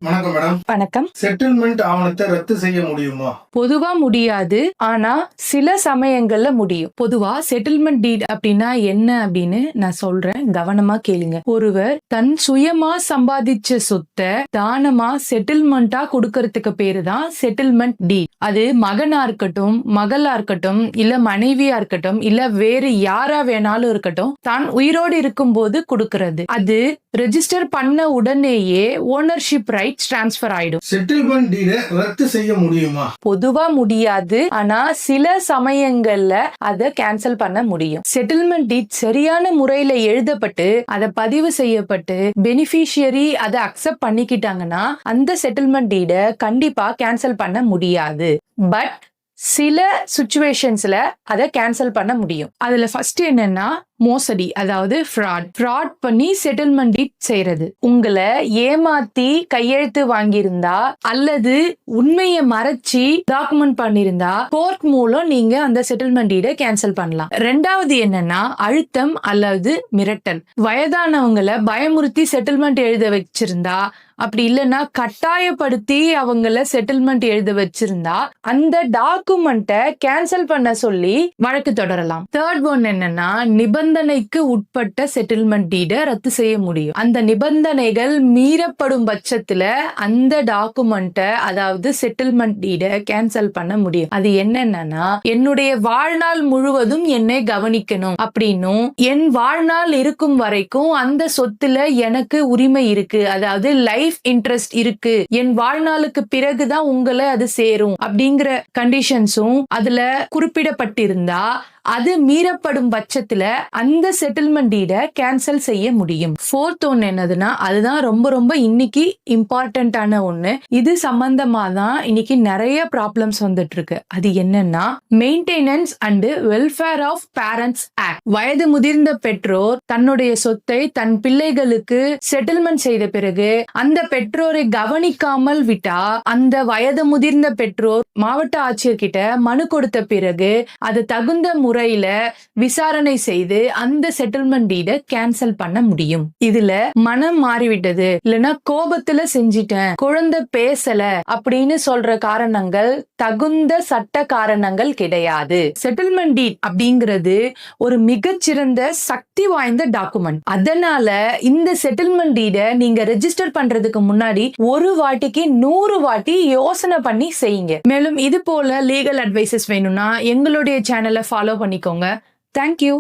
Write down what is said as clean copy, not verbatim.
வணக்கம் மேடம். வணக்கம். செட்டில்மெண்ட் ஆவணத்தை ரத்து செய்ய முடியுமா? பொதுவா முடியாது, ஆனா சில சமயங்கள்ல முடியும். பொதுவா செட்டில்மெண்ட் டீட் அப்படின்னா என்ன அப்படின்னு நான் சொல்றேன், கவனமா கேளுங்க. ஒருவர் தன் சுயமா சம்பாதிச்ச சொத்தை தானமா செட்டில்மெண்டா கொடுக்கறதுக்கு பேரு தான் செட்டில்மெண்ட் டீட். அது மகனா இருக்கட்டும், மகளா இருக்கட்டும், இல்ல மனைவியா இருக்கட்டும், இல்ல வேறு யாரா வேணாலும் இருக்கட்டும், தான் உயிரோடு இருக்கும் போது கொடுக்கறது. அது ரெஜிஸ்டர் பண்ண உடனேயே ஓனர்ஷிப் ரைட்ஸ் டிரான்ஸ்பர் ஆயிடும். செட்டில்மெண்ட் டீட ரத்து செய்ய முடியுமா? பொதுவா முடியாது, ஆனா சில சமயங்கள்ல அதை கேன்சல் பண்ண முடியும். செட்டில்மெண்ட் டீட் சரியான முறையில எழுதப்பட்டு அதை பதிவு செய்யப்பட்டு பெனிஃபிஷியரி அதை அக்செப்ட் பண்ணிக்கிட்டாங்கன்னா அந்த செட்டில்மெண்ட் டீட கண்டிப்பா கேன்சல் பண்ண முடியாது. பட் சில சிச்சுவேஷன்ஸ்ல அதை கேன்சல் பண்ண முடியும். அதுல ஃபர்ஸ்ட் என்னன்னா மோசடி, அதாவது ஃப்ராட் பண்ணி செட்டில்மெண்ட் டீட் செய்யறது. உங்களை ஏமாத்தி கையெழுத்து வாங்கியிருந்தா அல்லது உண்மையை மறைச்சி டாக்குமெண்ட் பண்ணிருந்தா கோர்ட் மூலம் நீங்க அந்த செட்டில்மெண்ட் டீட கேன்சல் பண்ணலாம். ரெண்டாவது என்னன்னா அழுத்தம் அல்லது மிரட்டல். வயதானவங்களை பயமுறுத்தி செட்டில்மெண்ட் எழுத வச்சிருந்தா, அப்படி இல்லைன்னா கட்டாயப்படுத்தி அவங்கள செட்டில்மெண்ட் எழுத வச்சிருந்தா அந்த டாக்குமெண்ட்டை கேன்சல் பண்ண சொல்லி வழக்கு தொடரலாம். தேர்ட் ஒன் என்னன்னா நிபந்தனைக்கு உட்பட்ட செட்டில்மெண்ட் டீட ரத்து செய்ய முடியும். அந்த நிபந்தனைகள் மீறப்படும் பட்சத்துல அந்த டாக்குமெண்ட்டை, அதாவது செட்டில்மெண்ட் டீட கேன்சல் பண்ண முடியும். அது என்னன்னா, என்னுடைய வாழ்நாள் முழுவதும் என்னை கவனிக்கணும் அப்படின்னும், என் வாழ்நாள் இருக்கும் வரைக்கும் அந்த சொத்துல எனக்கு உரிமை இருக்கு, அதாவது லைஃப் இன்ட்ரெஸ்ட் இருக்கு, என் வாழ்நாளுக்கு பிறகுதான் உங்களை அது சேரும் அப்படிங்கிற கண்டிஷன்ஸும் அதுல குறிப்பிடப்பட்டிருந்தா அது மீறப்படும் பட்சத்துல அந்த செட்டில்மெண்ட் டீட கேன்சல் செய்ய முடியும். ஃபோர்த் ஒன்னு என்னதுன்னா, அதுதான் ரொம்ப ரொம்ப இன்னைக்கு இம்பார்ட்டன்டான ஒண்ணு. இது சம்பந்தமா தான் இன்னைக்கு நிறைய ப்ராப்ளம்ஸ் வந்துட்டு இருக்கு. அது என்னன்னா maintenance and welfare of parents act. வயது முதிர்ந்த பெற்றோர் தன்னுடைய சொத்தை தன் பிள்ளைகளுக்கு செட்டில்மெண்ட் செய்த பிறகு அந்த பெற்றோரை கவனிக்காமல் விட்டா அந்த வயது முதிர்ந்த பெற்றோர் மாவட்ட ஆட்சியர் கிட்ட மனு கொடுத்த பிறகு அது தகுந்த முறையில விசாரணை செய்து அந்த செட்டில்மெண்ட் டீட கேன்சல் பண்ண முடியும். இதுல மனம் மாறிவிட்டது, இல்லைன்னா கோபத்துல செஞ்சிட்டேன், குழந்தை பேசல அப்படின்னு சொல்ற காரணங்கள் தகுந்த சட்ட காரணங்கள் கிடையாது. செட்டில்மெண்ட் டீட் அப்படிங்கிறது ஒரு மிகச்சிறந்த சக்தி வாய்ந்த டாக்குமெண்ட். அதனால இந்த செட்டில்மெண்ட் டீட நீங்க ரெஜிஸ்டர் பண்றதுக்கு முன்னாடி ஒரு வாட்டிக்கு 100 வாட்டி யோசனை பண்ணி செய்யுங்க. மேலும் இது போல லீகல் அட்வைசஸ் வேணும்னா எங்களுடைய சேனலை ஃபாலோ பண்ணிக்கோங்க. தேங்க்யூ.